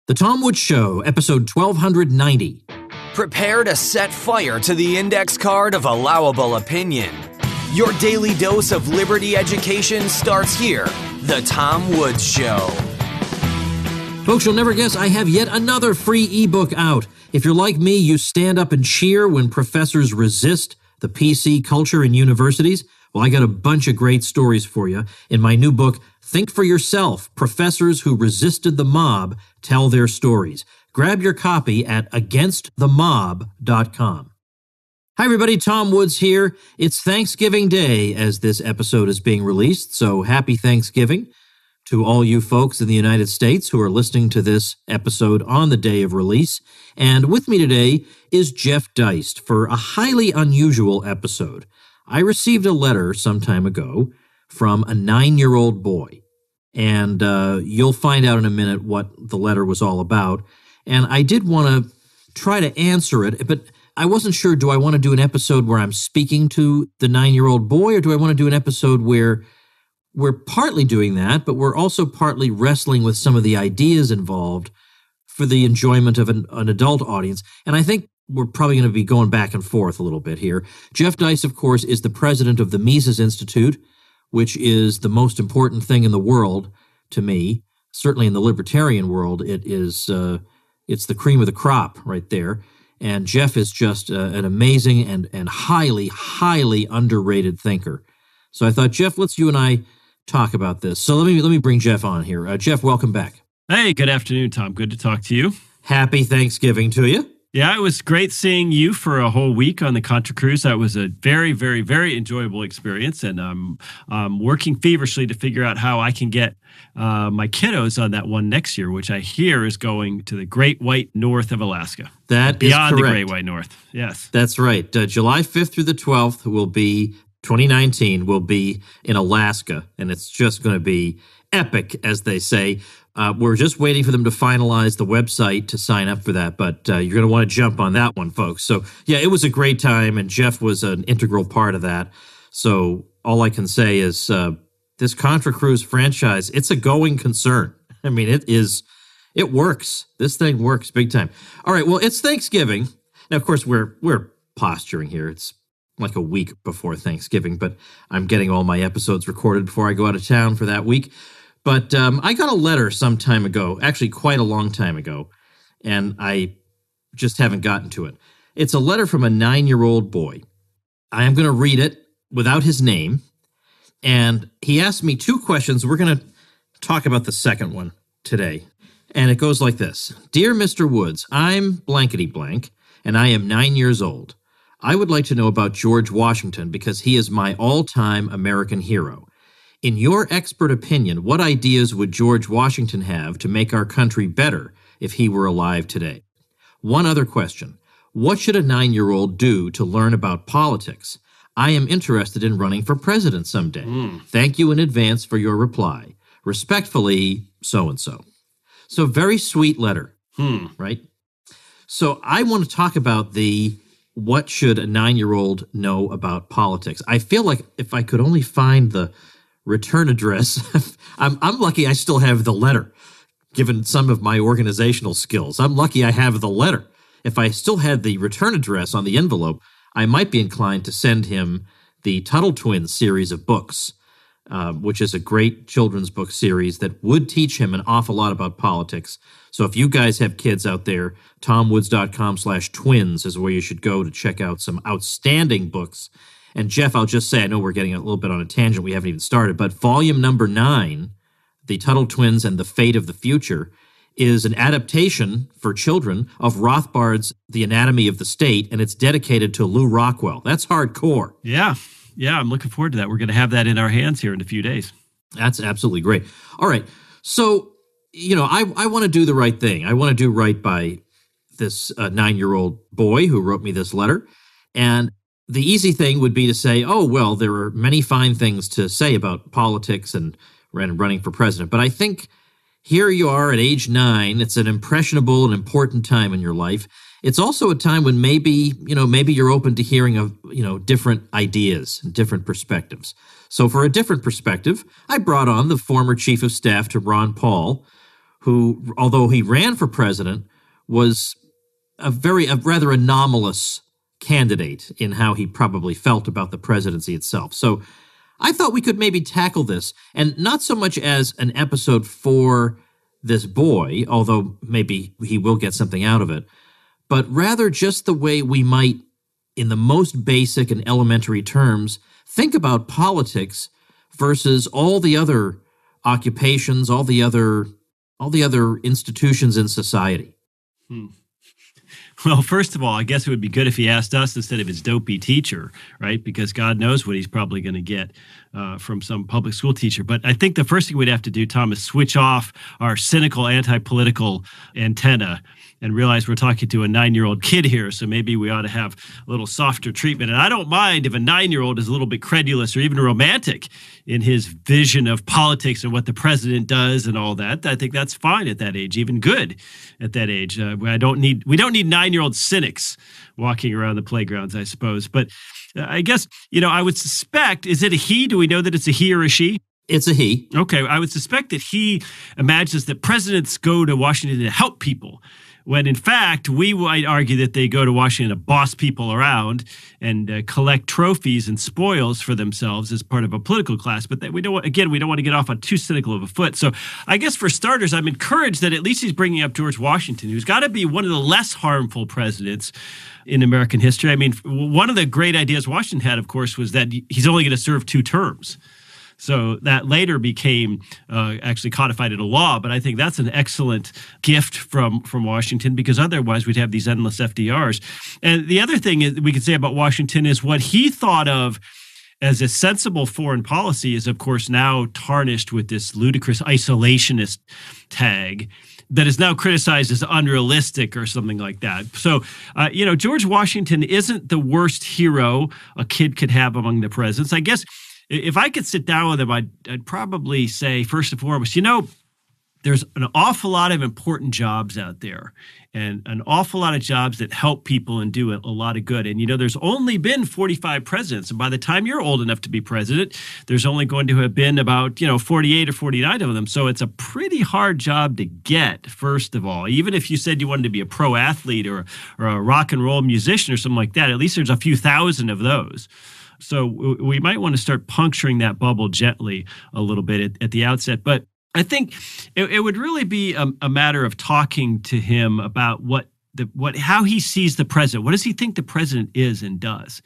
The Tom Woods Show, episode 1290. Prepare to set fire to the index card of allowable opinion. Your daily dose of liberty education starts here. The Tom Woods Show. Folks, you'll never guess I have yet another free ebook out. If you're like me, you stand up and cheer when professors resist the PC culture in universities. Well, I got a bunch of great stories for you in my new book, Think for Yourself, Professors Who Resisted the Mob Tell Their Stories. Grab your copy at againstthemob.com. Hi, everybody. Tom Woods here. It's Thanksgiving Day as this episode is being released, so happy Thanksgiving to all you folks in the United States who are listening to this episode on the day of release. And with me today is Jeff Deist for a highly unusual episode. I received a letter some time ago from a 9-year-old boy, and you'll find out in a minute what the letter was all about. And I did want to try to answer it, but I wasn't sure, do I want to do an episode where I'm speaking to the 9-year-old boy, or do I want to do an episode where we're partly doing that, but we're also partly wrestling with some of the ideas involved for the enjoyment of an adult audience? And I think we're probably going to be going back and forth a little bit here. Jeff Deist, of course, is the president of the Mises Institute, which is the most important thing in the world to me. Certainly in the libertarian world, it's the cream of the crop right there. And Jeff is just an amazing and highly, highly underrated thinker. So I thought, Jeff, let's you and I talk about this. So let me bring Jeff on here. Jeff, welcome back. Hey, good afternoon, Tom. Good to talk to you. Happy Thanksgiving to you. Yeah, it was great seeing you for a whole week on the Contra Cruise. That was a very, very, very enjoyable experience, and I'm working feverishly to figure out how I can get my kiddos on that one next year, which I hear is going to the Great White North of Alaska. That beyond is correct. The Great White North. Yes, that's right. July 5th through the 12th will be 2019. Will be in Alaska, and it's just going to be epic, as they say. We're just waiting for them to finalize the website to sign up for that, but you're going to want to jump on that one, folks. So, yeah, it was a great time, and Jeff was an integral part of that. So all I can say is this Contra Cruise franchise, it's a going concern. I mean, it works. This thing works big time. All right, well, it's Thanksgiving. Now, of course, we're posturing here. It's like a week before Thanksgiving, but I'm getting all my episodes recorded before I go out of town for that week. But I got a letter some time ago, actually quite a long time ago, and I just haven't gotten to it. It's a letter from a 9-year-old boy. I am going to read it without his name, and he asked me 2 questions. We're going to talk about the second one today, and it goes like this. Dear Mr. Woods, I'm blankety blank, and I am 9 years old. I would like to know about George Washington because he is my all-time American hero. In your expert opinion, what ideas would George Washington have to make our country better if he were alive today? One other question. What should a 9-year-old do to learn about politics? I am interested in running for president someday. Thank you in advance for your reply. Respectfully, so-and-so. So very sweet letter, right? So I want to talk about what should a 9-year-old know about politics. I feel like if I could only find the return address. I'm lucky I still have the letter, given some of my organizational skills. I'm lucky I have the letter. If I still had the return address on the envelope, I might be inclined to send him the Tuttle Twins series of books, which is a great children's book series that would teach him an awful lot about politics. So if you guys have kids out there, tomwoods.com/twins is where you should go to check out some outstanding books. And Jeff, I'll just say, I know we're getting a little bit on a tangent. We haven't even started, but volume number 9, The Tuttle Twins and the Fate of the Future, is an adaptation for children of Rothbard's The Anatomy of the State, and it's dedicated to Lew Rockwell. That's hardcore. Yeah, I'm looking forward to that. We're going to have that in our hands here in a few days. That's absolutely great. All right, so, I want to do the right thing. I want to do right by this 9-year-old boy who wrote me this letter, and the easy thing would be to say, oh, well, there are many fine things to say about politics and running for president. But I think here you are at age 9. It's an impressionable and important time in your life. It's also a time when maybe you're open to hearing of, different ideas and different perspectives. So for a different perspective, I brought on the former chief of staff to Ron Paul, who, although he ran for president, was a rather anomalous candidate in how he probably felt about the presidency itself. So I thought we could maybe tackle this, and not so much as an episode for this boy, although maybe he will get something out of it, but rather just the way we might, in the most basic and elementary terms, think about politics versus all the other occupations, all the other institutions in society. Well, first of all, I guess it would be good if he asked us instead of his dopey teacher, right? Because God knows what he's probably going to get from some public school teacher. But I think the first thing we'd have to do, Tom, is switch off our cynical anti-political antenna and realize we're talking to a 9-year-old kid here. So maybe we ought to have a little softer treatment. And I don't mind if a 9-year-old is a little bit credulous or even romantic in his vision of politics and what the president does and all that. I think that's fine at that age, even good at that age. We don't need 9-year-old cynics walking around the playgrounds, I suppose. But I guess, I would suspect, is it a he? Do we know that it's a he or a she? It's a he. Okay, I would suspect that he imagines that presidents go to Washington to help people, when in fact, we might argue that they go to Washington to boss people around and collect trophies and spoils for themselves as part of a political class. But we don't want to get off on too cynical of a foot. So I guess for starters, I'm encouraged that at least he's bringing up George Washington, who's got to be one of the less harmful presidents in American history. I mean, one of the great ideas Washington had, of course, was that he's only going to serve 2 terms. So that later became actually codified into law. But I think that's an excellent gift from Washington, because otherwise we'd have these endless FDRs. And the other thing we could say about Washington is what he thought of as a sensible foreign policy is, of course, now tarnished with this ludicrous isolationist tag that is now criticized as unrealistic or something like that. So, George Washington isn't the worst hero a kid could have among the presidents. I guess if I could sit down with him, I'd probably say, first and foremost, there's an awful lot of important jobs out there and an awful lot of jobs that help people and do a lot of good. And, there's only been 45 presidents. And by the time you're old enough to be president, there's only going to have been about, 48 or 49 of them. So it's a pretty hard job to get, first of all. Even if you said you wanted to be a pro athlete or a rock and roll musician or something like that, at least there's a few thousand of those. So we might want to start puncturing that bubble gently a little bit at the outset. But I think it would really be a matter of talking to him about how he sees the president. What does he think the president is and does?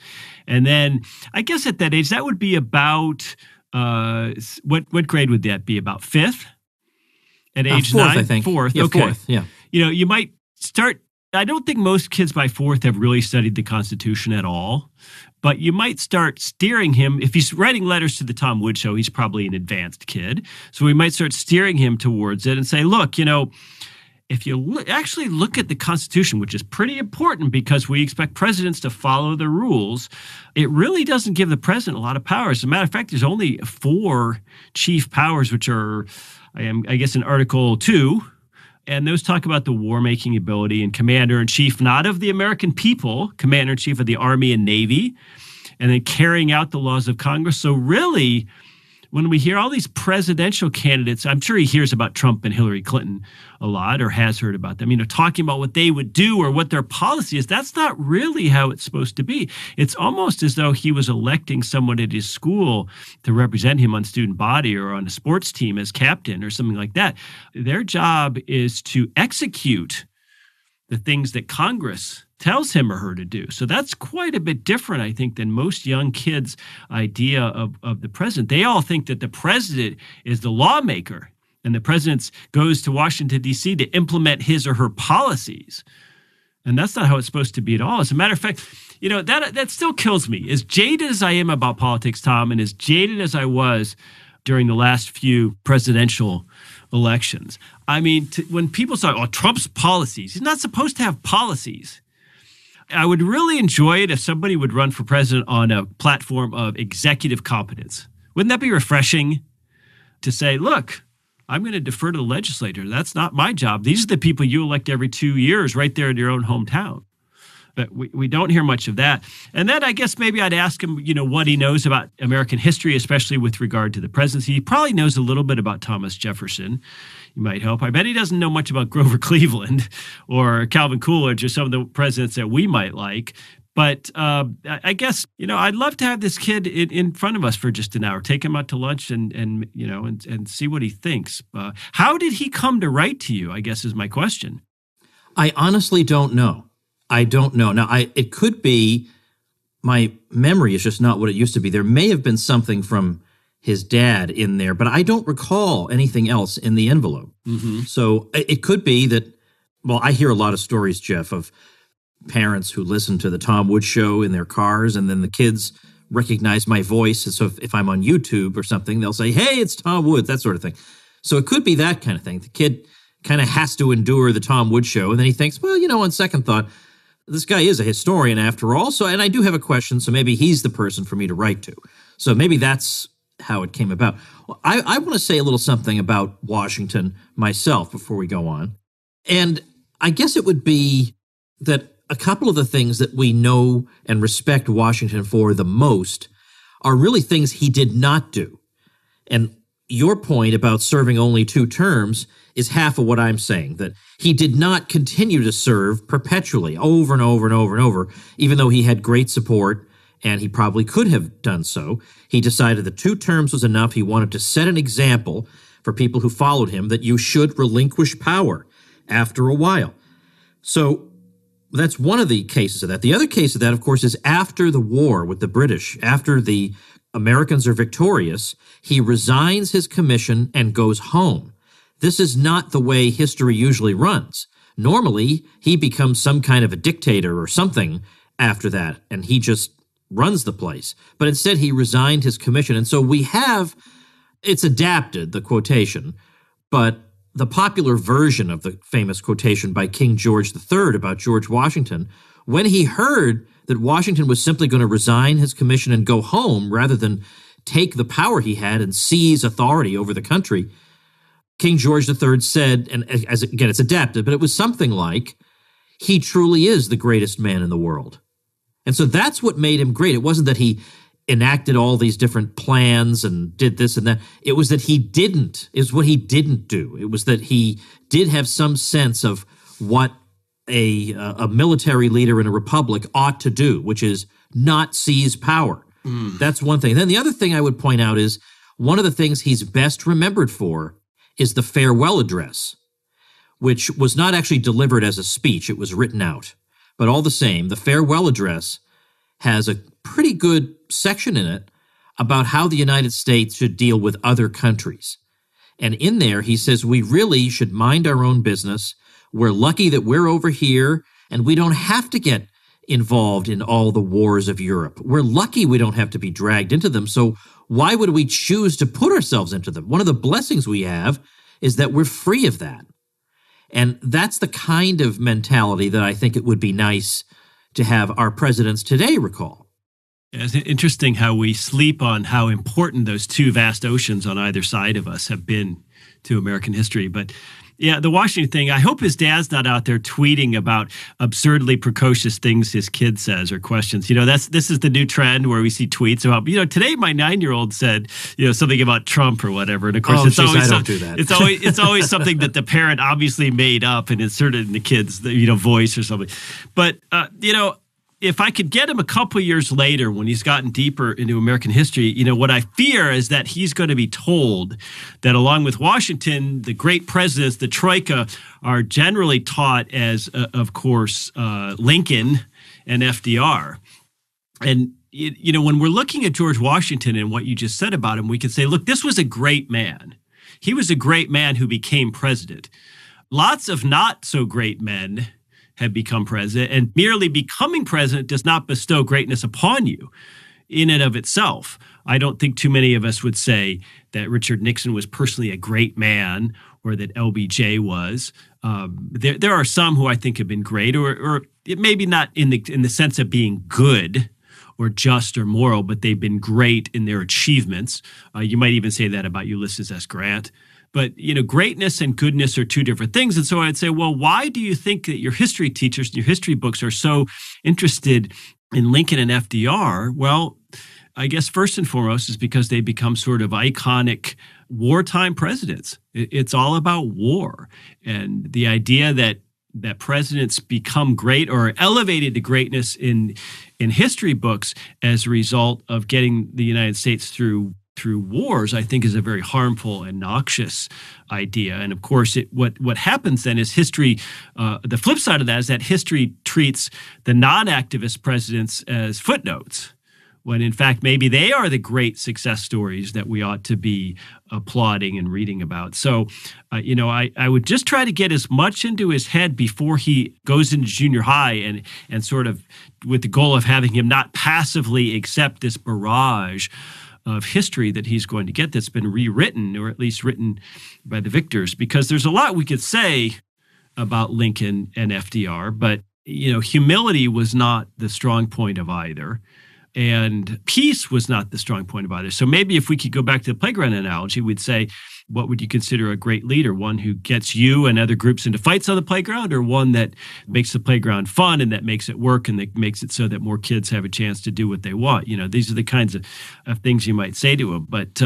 And then I guess at that age, that would be about, what grade would that be? About 5th? At age 4th, 9? I think. 4th, yeah, okay. 4th, yeah. You might start. I don't think most kids by 4th have really studied the Constitution at all, but you might start steering him. If he's writing letters to the Tom Woods Show, he's probably an advanced kid. So we might start steering him towards it and say, look, if you actually look at the Constitution, which is pretty important because we expect presidents to follow the rules, it really doesn't give the president a lot of powers. As a matter of fact, there's only 4 chief powers, which are, I guess, in Article 2. And those talk about the war-making ability and commander-in-chief, not of the American people, commander-in-chief of the Army and Navy, and then carrying out the laws of Congress. So really, when we hear all these presidential candidates, I'm sure he hears about Trump and Hillary Clinton a lot, or has heard about them, talking about what they would do or what their policy is. That's not really how it's supposed to be. It's almost as though he was electing someone at his school to represent him on student body or on a sports team as captain or something like that. Their job is to execute the things that Congress tells him or her to do. So that's quite a bit different, I think, than most young kids' idea of the president. They all think that the president is the lawmaker, and the president goes to Washington, D.C. to implement his or her policies. And that's not how it's supposed to be at all. As a matter of fact, that still kills me. As jaded as I am about politics, Tom, and as jaded as I was during the last few presidential elections, when people say, Trump's policies, he's not supposed to have policies. I would really enjoy it if somebody would run for president on a platform of executive competence. Wouldn't that be refreshing to say, look, I'm going to defer to the legislature. That's not my job. These are the people you elect every 2 years right there in your own hometown. But we don't hear much of that. And then I guess maybe I'd ask him, what he knows about American history, especially with regard to the presidency. He probably knows a little bit about Thomas Jefferson. you might hope. I bet he doesn't know much about Grover Cleveland or Calvin Coolidge or some of the presidents that we might like. But I guess, I'd love to have this kid in front of us for just an hour, take him out to lunch and see what he thinks. How did he come to write to you, I guess is my question. I honestly don't know. I don't know. Now, it could be my memory is just not what it used to be. There may have been something from his dad in there, but I don't recall anything else in the envelope. Mm-hmm. So it could be that, well, I hear a lot of stories, Jeff, of parents who listen to the Tom Woods Show in their cars, and then the kids recognize my voice. And so if I'm on YouTube or something, they'll say, hey, it's Tom Woods, that sort of thing. So it could be that kind of thing. The kid kind of has to endure the Tom Woods Show, and then he thinks, well, on second thought, this guy is a historian after all, and I do have a question, so maybe he's the person for me to write to. So maybe that's how it came about. Well, I want to say a little something about Washington myself before we go on. And I guess it would be that a couple of the things that we know and respect Washington for the most are really things he did not do. And your point about serving only 2 terms is half of what I'm saying, that he did not continue to serve perpetually over and over and over and over, even though he had great support and he probably could have done so. He decided that 2 terms was enough. He wanted to set an example for people who followed him that you should relinquish power after a while. So that's one of the cases of that. The other case of that, of course, is after the war with the British, after the Americans are victorious, he resigns his commission and goes home. This is not the way history usually runs. Normally, he becomes some kind of a dictator or something after that, and he just runs the place. But instead, he resigned his commission. And so we have, it's adapted, the quotation, but the popular version of the famous quotation by King George III about George Washington, when he heard that Washington was simply going to resign his commission and go home rather than take the power he had and seize authority over the country, King George III said, and as again, it's adapted, but it was something like, he truly is the greatest man in the world. And so that's what made him great. It wasn't that he enacted all these different plans and did this and that. It was that he didn't, is what he didn't do. It was that he did have some sense of what a military leader in a republic ought to do, which is not seize power. That's one thing. Then the other thing I would point out is one of the things he's best remembered for is the farewell address, which was not actually delivered as a speech. It was written out. But all the same, the farewell address has a pretty good section in it about how the United States should deal with other countries. And in there, he says, we really should mind our own business. We're lucky that we're over here, and we don't have to get involved in all the wars of Europe. We're lucky we don't have to be dragged into them, so why would we choose to put ourselves into them? One of the blessings we have is that we're free of that. And that's the kind of mentality that I think it would be nice to have our presidents today recall. It's interesting how we sleep on how important those 2 vast oceans on either side of us have been to American history. But yeah, the Washington thing, I hope his dad's not out there tweeting about absurdly precocious things his kid says or questions. This is the new trend where we see tweets about, today my 9-year-old said, something about Trump or whatever. And of course, I don't do that. It's always something that the parent obviously made up and inserted in the kid's, voice or something. But, if I could get him a couple years later when he's gotten deeper into American history, what I fear is that he's going to be told that along with Washington, the great presidents, the Troika, are generally taught as, of course, Lincoln and FDR. And, when we're looking at George Washington and what you just said about him, we can say, look, this was a great man. He was a great man who became president. Lots of not so great men have become president, and merely becoming president does not bestow greatness upon you in and of itself. I don't think too many of us would say that Richard Nixon was personally a great man or that LBJ was. There are some who I think have been great, or maybe not in the sense of being good or just or moral, but they've been great in their achievements. You might even say that about Ulysses S. Grant. But, greatness and goodness are 2 different things. And so I'd say, well, why do you think that your history teachers and your history books are so interested in Lincoln and FDR? Well, I guess first and foremost is because they become sort of iconic wartime presidents. It's all about war. And the idea that presidents become great or elevated to greatness in history books as a result of getting the United States through wars, I think is a very harmful and noxious idea. And of course, what happens then is history, the flip side of that is that history treats the non-activist presidents as footnotes, when in fact, maybe they are the great success stories that we ought to be applauding and reading about. So, I would just try to get as much into his head before he goes into junior high and sort of with the goal of having him not passively accept this barrage of history that he's going to get that's been rewritten, or at least written by the victors, because there's a lot we could say about Lincoln and FDR, but, humility was not the strong point of either. And peace was not the strong point of either. So maybe if we could go back to the playground analogy, we'd say, what would you consider a great leader? One who gets you and other groups into fights on the playground, or one that makes the playground fun and that makes it work and that makes it so that more kids have a chance to do what they want? These are the kinds of things you might say to them. But,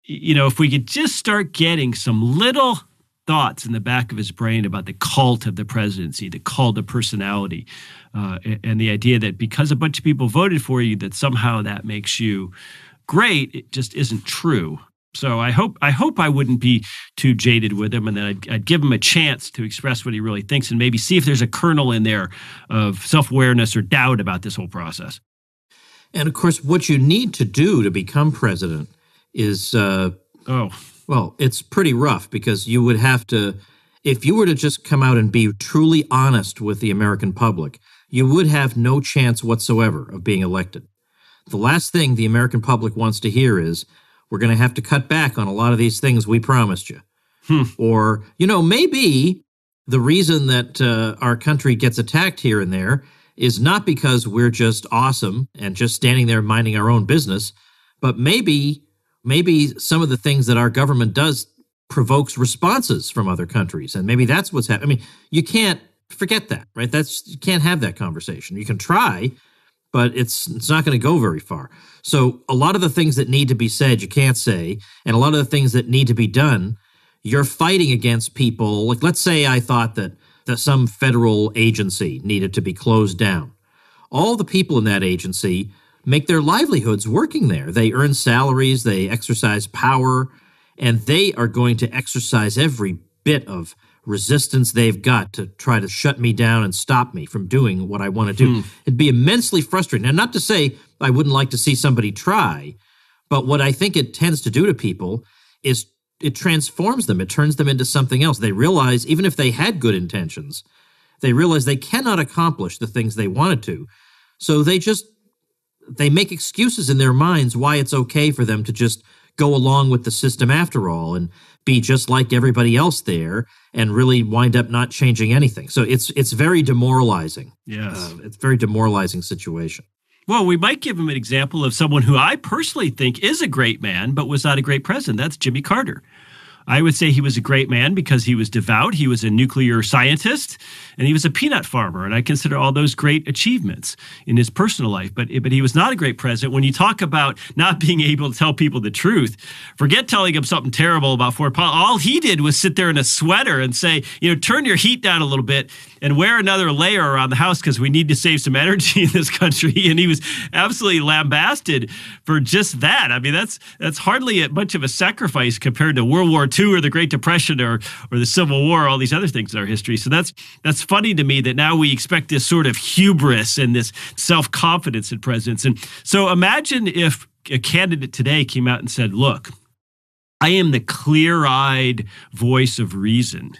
if we could just start getting some little thoughts in the back of his brain about the cult of the presidency, the cult of personality, and the idea that because a bunch of people voted for you, that somehow that makes you great, it just isn't true. So I hope I wouldn't be too jaded with him, and then I'd give him a chance to express what he really thinks, and maybe see if there's a kernel in there of self-awareness or doubt about this whole process. And of course, what you need to do to become president is well, it's pretty rough, because you would have to, if you were to just come out and be truly honest with the American public, you would have no chance whatsoever of being elected. The last thing the American public wants to hear is, we're going to have to cut back on a lot of these things we promised you. Or, maybe the reason that our country gets attacked here and there is not because we're just awesome and just standing there minding our own business, but maybe some of the things that our government does provokes responses from other countries, and maybe that's what's happening. I mean, you can't forget that, right? You can't have that conversation. You can try, but it's not going to go very far. So a lot of the things that need to be said, you can't say, and a lot of the things that need to be done, you're fighting against people. Like, let's say I thought that some federal agency needed to be closed down. All the people in that agency make their livelihoods working there. They earn salaries, they exercise power, and they are going to exercise every bit of resistance they've got to try to shut me down and stop me from doing what I want to do. It'd be immensely frustrating. And not to say I wouldn't like to see somebody try, but what I think it tends to do to people is it transforms them. It turns them into something else. They realize, even if they had good intentions, they realize they cannot accomplish the things they wanted to. So they make excuses in their minds why it's okay for them to just go along with the system after all and be just like everybody else there and really wind up not changing anything. So it's very demoralizing. Yes. It's a very demoralizing situation. Well, we might give him an example of someone who I personally think is a great man, but was not a great president. That's Jimmy Carter. I would say he was a great man because he was devout, he was a nuclear scientist, and he was a peanut farmer. And I consider all those great achievements in his personal life. But he was not a great president. When you talk about not being able to tell people the truth, forget telling them something terrible about foreign policy. All he did was sit there in a sweater and say, turn your heat down a little bit and wear another layer around the house because we need to save some energy in this country. And he was absolutely lambasted for just that. I mean, that's hardly much of a sacrifice compared to World War II or the Great Depression or the Civil War, all these other things in our history. So that's funny to me that now we expect this sort of hubris and this self-confidence in presidents. And so imagine if a candidate today came out and said, look, I am the clear-eyed voice of reason.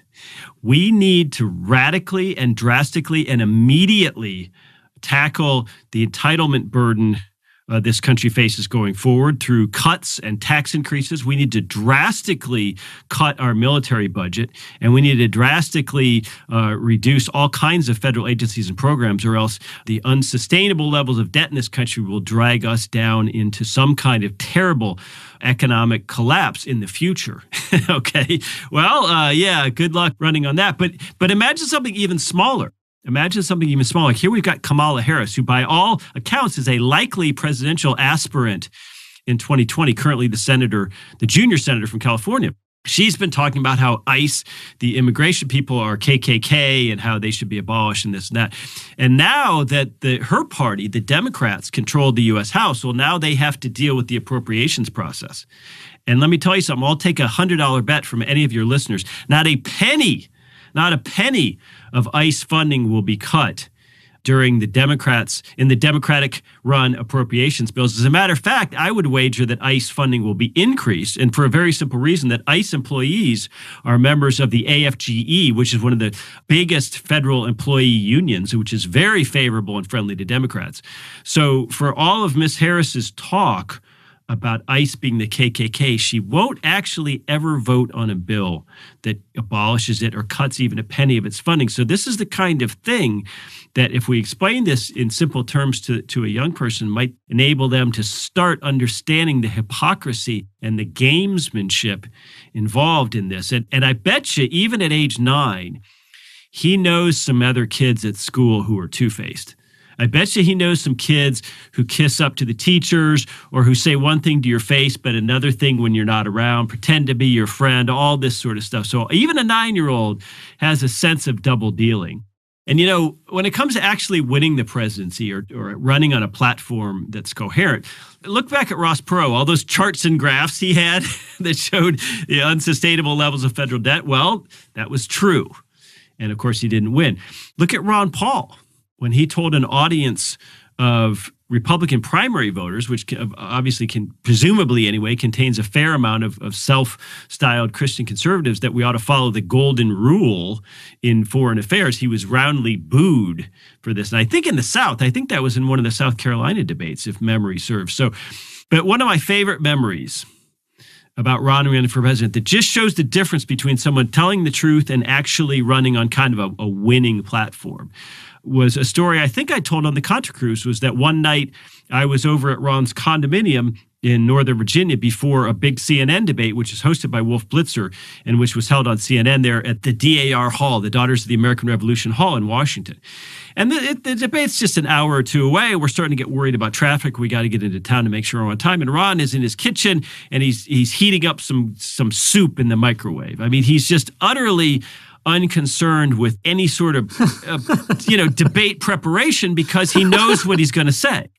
We need to radically and drastically and immediately tackle the entitlement burden this country faces going forward through cuts and tax increases. We need to drastically cut our military budget, and we need to drastically reduce all kinds of federal agencies and programs, or else the unsustainable levels of debt in this country will drag us down into some kind of terrible economic collapse in the future. Okay. Well, yeah, good luck running on that. But imagine something even smaller. Imagine something even smaller. Here we've got Kamala Harris, who by all accounts is a likely presidential aspirant in 2020, currently the junior senator from California. She's been talking about how ICE, the immigration people, are KKK and how they should be abolished and this and that. And now that her party, the Democrats, controlled the U.S. House, well, now they have to deal with the appropriations process. And let me tell you something. I'll take a $100 bet from any of your listeners. Not a penny of ICE funding will be cut during the Democratic run appropriations bills. As a matter of fact, I would wager that ICE funding will be increased, and for a very simple reason, that ICE employees are members of the AFGE, which is one of the biggest federal employee unions, which is very favorable and friendly to Democrats. So for all of Ms. Harris's talk about ICE being the KKK, she won't actually ever vote on a bill that abolishes it or cuts even a penny of its funding. So this is the kind of thing that, if we explain this in simple terms to a young person, might enable them to start understanding the hypocrisy and the gamesmanship involved in this. And I bet you, even at age 9, he knows some other kids at school who are two-faced. I bet you he knows some kids who kiss up to the teachers or who say one thing to your face but another thing when you're not around, pretend to be your friend, all this sort of stuff. So even a 9-year-old has a sense of double dealing. And, you know, when it comes to actually winning the presidency or running on a platform that's coherent, look back at Ross Perot, all those charts and graphs he had that showed the unsustainable levels of federal debt. Well, that was true. And, of course, he didn't win. Look at Ron Paul. When he told an audience of Republican primary voters, which obviously presumably anyway, contains a fair amount of self-styled Christian conservatives, that we ought to follow the golden rule in foreign affairs, he was roundly booed for this. And I think in the South, I think that was in one of the South Carolina debates, if memory serves. But one of my favorite memories about Ron running for president that just shows the difference between someone telling the truth and actually running on kind of a winning platform was a story I think I told on the Contra Cruise. Was that one night I was over at Ron's condominium in Northern Virginia before a big CNN debate, which is hosted by Wolf Blitzer and which was held on CNN there at the DAR Hall, the Daughters of the American Revolution Hall in Washington. And the debate's just an hour or two away. We're starting to get worried about traffic. We got to get into town to make sure we're on time. And Ron is in his kitchen and he's heating up some soup in the microwave. I mean, he's just utterly unconcerned with any sort of, debate preparation because he knows what he's going to say.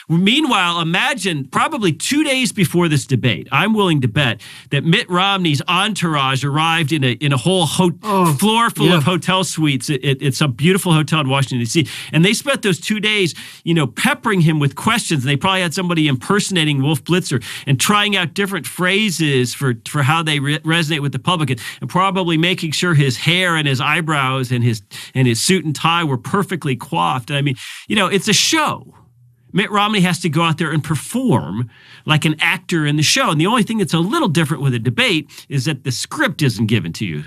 Meanwhile, imagine probably 2 days before this debate, I'm willing to bet that Mitt Romney's entourage arrived in a whole floor full of hotel suites at some beautiful hotel in Washington, D.C. And they spent those 2 days, peppering him with questions. And they probably had somebody impersonating Wolf Blitzer and trying out different phrases for how they resonate with the public, and probably making sure his hair and his eyebrows and his suit and tie were perfectly coiffed. And I mean, it's a show. Mitt Romney has to go out there and perform like an actor in the show. And the only thing that's a little different with a debate is that the script isn't given to you.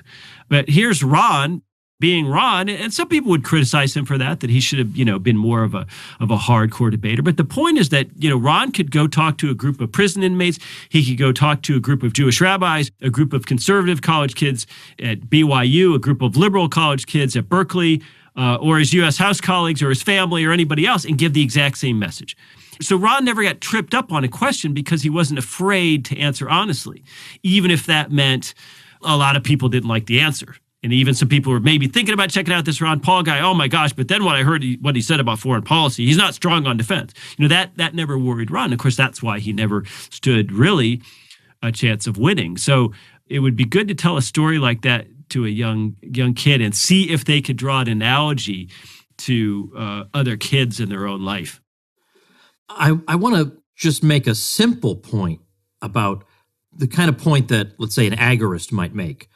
But here's Ron being Ron, and some people would criticize him for that he should have, been more of a hardcore debater. But the point is that, Ron could go talk to a group of prison inmates. He could go talk to a group of Jewish rabbis, a group of conservative college kids at BYU, a group of liberal college kids at Berkeley, or his U.S. House colleagues or his family or anybody else, and give the exact same message. So Ron never got tripped up on a question because he wasn't afraid to answer honestly, even if that meant a lot of people didn't like the answer. And even some people were maybe thinking about checking out this Ron Paul guy. Oh my gosh, but then when I heard what he said about foreign policy, he's not strong on defense. That never worried Ron. Of course, that's why he never stood really a chance of winning. So it would be good to tell a story like that to a young kid and see if they could draw an analogy to other kids in their own life. I want to just make a simple point about the kind of point that, let's say, an agorist might make,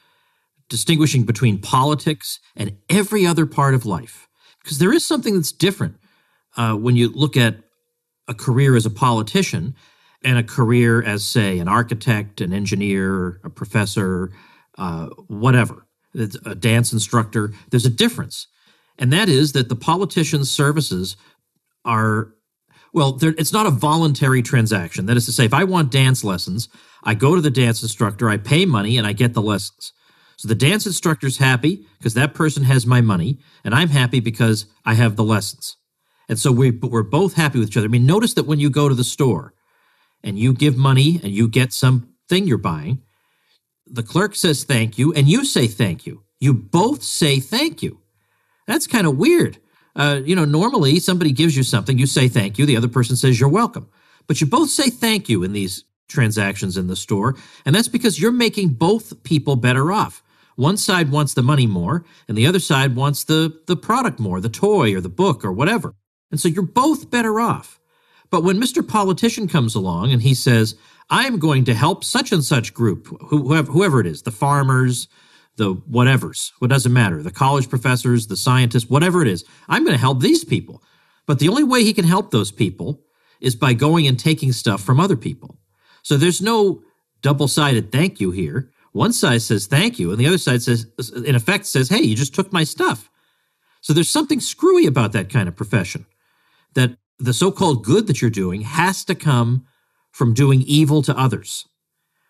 distinguishing between politics and every other part of life. Because there is something that's different when you look at a career as a politician and a career as, say, an architect, an engineer, a professor, whatever, a dance instructor. There's a difference. And that is that the politician's services are, it's not a voluntary transaction. That is to say, if I want dance lessons, I go to the dance instructor, I pay money, and I get the lessons. So the dance instructor's happy because that person has my money, and I'm happy because I have the lessons. And so we're both happy with each other. I mean, notice that when you go to the store and you give money and you get something you're buying, the clerk says thank you and you say thank you. You both say thank you. That's kind of weird. Normally somebody gives you something, you say thank you, the other person says you're welcome. But you both say thank you in these transactions in the store, and that's because you're making both people better off. One side wants the money more, and the other side wants the product more, the toy or the book or whatever. And so you're both better off. But when Mr. Politician comes along and he says, I'm going to help such and such group, whoever it is, the farmers, the whatevers, what doesn't matter, the college professors, the scientists, whatever it is, I'm going to help these people. But the only way he can help those people is by going and taking stuff from other people. So there's no double-sided thank you here. One side says thank you, and the other side says, in effect, says, hey, you just took my stuff. So there's something screwy about that kind of profession, that the so-called good that you're doing has to come from doing evil to others.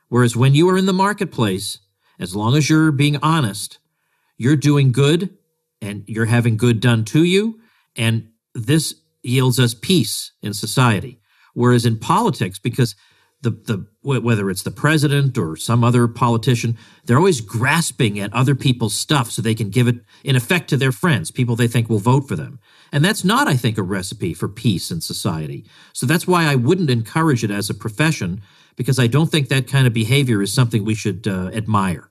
Whereas when you are in the marketplace, as long as you're being honest, you're doing good and you're having good done to you, and this yields us peace in society. Whereas in politics, because whether it's the president or some other politician, they're always grasping at other people's stuff so they can give it in effect to their friends, people they think will vote for them. And that's not, I think, a recipe for peace in society. So that's why I wouldn't encourage it as a profession, because I don't think that kind of behavior is something we should admire.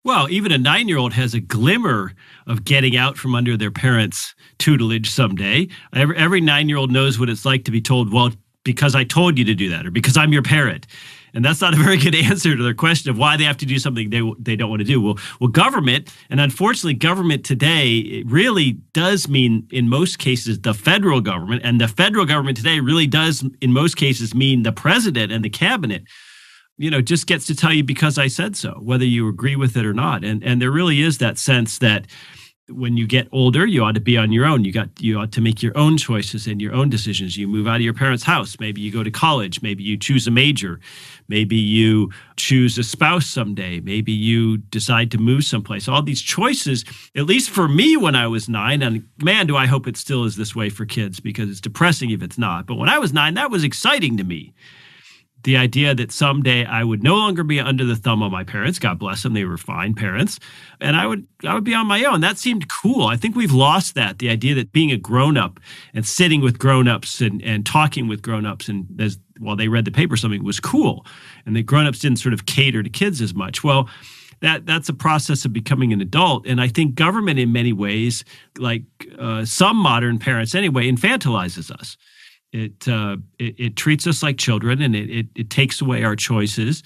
Well, even a 9-year-old has a glimmer of getting out from under their parents' tutelage someday. Every 9-year-old knows what it's like to be told, well, because I told you to do that, or because I'm your parent. And that's not a very good answer to their question of why they have to do something they don't want to do. Well, government, and unfortunately government today, it really does mean, in most cases, the federal government. And the federal government today really does, in most cases, mean the president and the cabinet. Just gets to tell you because I said so, whether you agree with it or not. And there really is that sense that when you get older, you ought to be on your own. You ought to make your own choices and your own decisions. You move out of your parents' house. Maybe you go to college. Maybe you choose a major. Maybe you choose a spouse someday. Maybe you decide to move someplace. All these choices, at least for me when I was 9, and man, do I hope it still is this way for kids, because it's depressing if it's not. But when I was 9, that was exciting to me. The idea that someday I would no longer be under the thumb of my parents. God bless them, they were fine parents, and I would be on my own. That seemed cool. I think we've lost that. The idea that being a grown-up and sitting with grown-ups and talking with grown-ups and while they read the paper, something was cool, and the grown-ups didn't sort of cater to kids as much. Well, that's a process of becoming an adult, and I think government, in many ways, like some modern parents anyway, infantilizes us. It treats us like children, and it takes away our choices,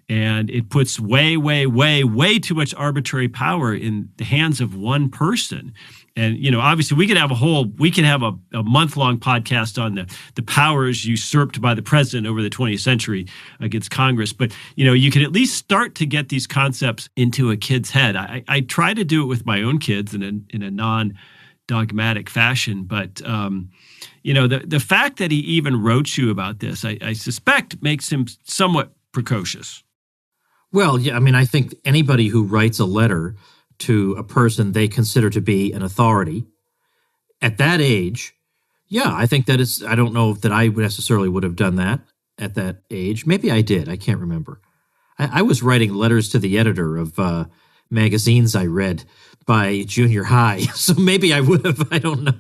and it puts way, way, way, way too much arbitrary power in the hands of one person. And obviously, we could have a month-long podcast on the powers usurped by the president over the 20th century against Congress. But you can at least start to get these concepts into a kid's head. I try to do it with my own kids in a non-dogmatic fashion, but the fact that he even wrote you about this, I suspect, makes him somewhat precocious. Well, yeah, I think anybody who writes a letter to a person they consider to be an authority at that age, yeah, I think that is, I don't know that I necessarily would have done that at that age. Maybe I did. I can't remember. I was writing letters to the editor of magazines I read by junior high, so maybe I would have. I don't know.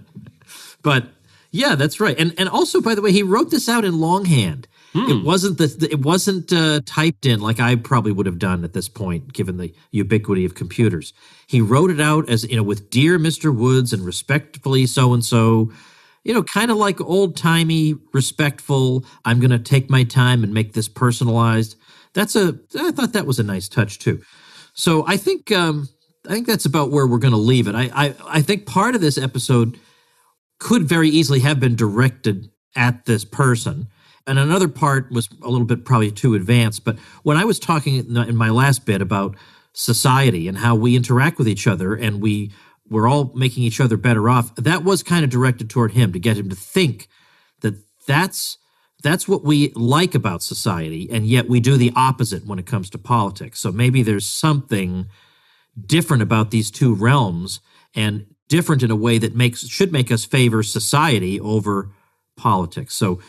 But yeah, that's right. And also, by the way, he wrote this out in longhand. It wasn't typed in like I probably would have done at this point, given the ubiquity of computers. He wrote it out as, with "Dear Mr. Woods" and "Respectfully so-and-so," kind of like old-timey, respectful. I'm going to take my time and make this personalized. I thought that was a nice touch too. So I think that's about where we're going to leave it. I think part of this episode could very easily have been directed at this person, and another part was a little bit probably too advanced. But when I was talking in my last bit about society and how we interact with each other and we're all making each other better off, that was kind of directed toward him, to get him to think that that's what we like about society, and yet we do the opposite when it comes to politics. So maybe there's something different about these two realms, and different in a way that should make us favor society over politics. So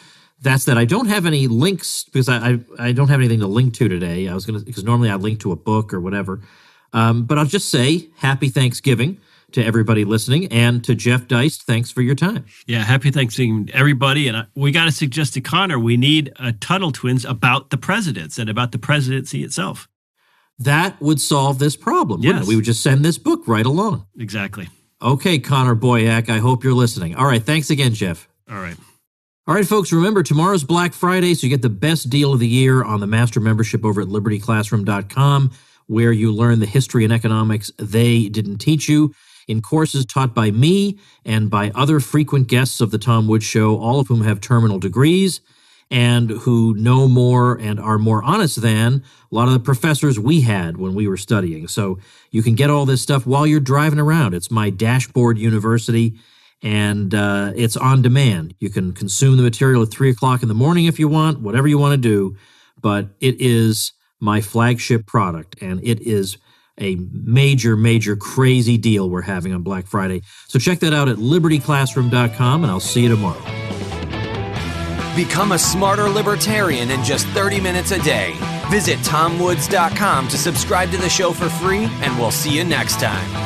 That's that. I don't have any links because I don't have anything to link to today. I was going to, because normally I link to a book or whatever. But I'll just say happy Thanksgiving to everybody listening, and to Jeff Deist, thanks for your time. Yeah, happy Thanksgiving, everybody. And we got to suggest to Connor, we need a Tuttle Twins about the presidents and about the presidency itself. That would solve this problem. Yes. We would just send this book right along. Exactly. Okay, Connor Boyack, I hope you're listening. All right, thanks again, Jeff. All right. All right, folks, remember, tomorrow's Black Friday, so you get the best deal of the year on the master membership over at libertyclassroom.com, where you learn the history and economics they didn't teach you in courses taught by me and by other frequent guests of the Tom Woods Show, all of whom have terminal degrees and who know more and are more honest than a lot of the professors we had when we were studying. So you can get all this stuff while you're driving around. It's my dashboard university, and it's on demand. You can consume the material at 3 o'clock in the morning if you want, whatever you want to do, but it is my flagship product, and it is a major, major crazy deal we're having on Black Friday. So check that out at libertyclassroom.com, and I'll see you tomorrow. Become a smarter libertarian in just 30 minutes a day. Visit TomWoods.com to subscribe to the show for free, and we'll see you next time.